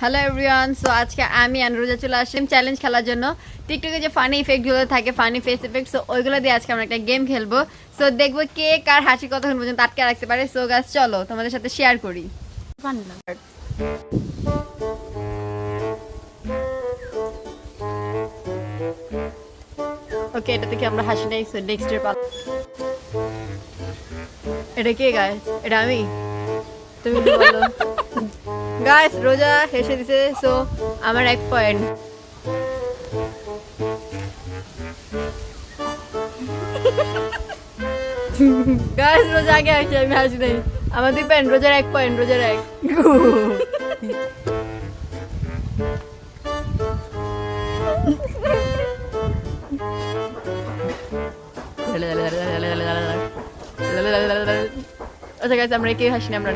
Hello everyone, so আজকে আমি রোজা চলে আসলাম চ্যালেঞ্জ খেলার জন্য। টিকটকে যে ফানি ইফেক্টগুলো থাকে, ফানি ফেস ইফেক্ট, সো ওইগুলো দিয়ে আজকে আমরা একটা গেম খেলবো। সো দেখবো কে কার হাসি কতক্ষণ পর্যন্ত আটকে রাখতে পারে। সো গাছ চলো তোমাদের সাথে শেয়ার করি। ওকে, এটা থেকে আমরা হাসি নাই। সো নেক্সটের পালা। এটা কে গাইস? এটা আমি। তুমি কি বলো? গাইস রোজা হেসে দিছে, সো আমার 1 পয়েন্ট। গাইস রোজা আগে আসছে, আমি হাসি নাই। আমার 2 পয়েন্ট, রোজার 1 পয়েন্ট, রোজার 1। আচ্ছা গাইস, আমরা কে হাসি না আমরা।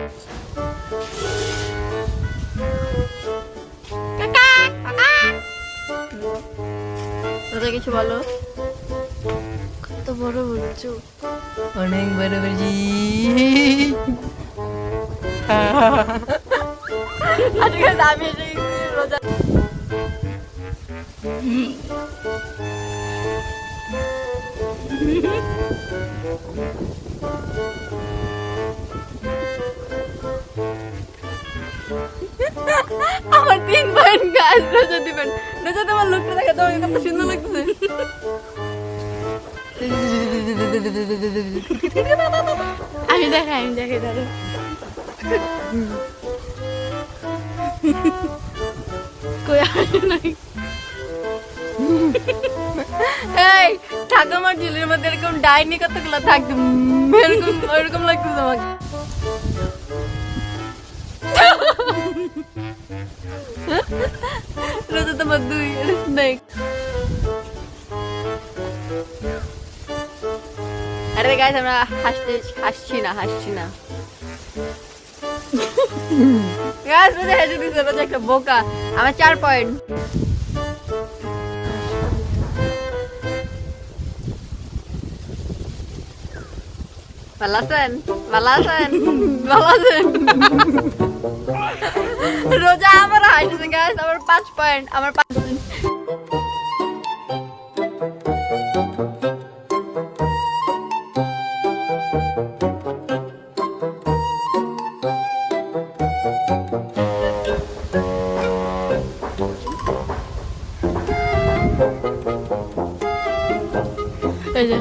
রোজা কিছু বলো। কত বড় বলছো? অনেক বড় বলছি। আচ্ছা গাইস, আমি এসে গেছি রোজা। আমার 3 পয়েন্ট গাইস, রোজা দিবেন। রোজা তোমার লুকটা দেখে তোমার কত সুন্দর লাগতেছে। আমি দেখাই দাঁড়ো। কই আসে নাই। এই ঠাকুমার ঝুলির মধ্যে এরকম ডাইনি কতগুলো থাকতো, এরকম ওইরকম লাগতো তোমাকে। রোজা তোমার 2 স্নেক। আরে গাইস, আমরা হাসছি না। গাইস রোজা হেসে দিছে, রোজা একটা বোকা। আমার 4 পয়েন্ট। ভালো আছেন? রোজা আমার হাসছে গাইস, আমার 5 পয়েন্ট, আমার 5 পয়েন্ট। এই যে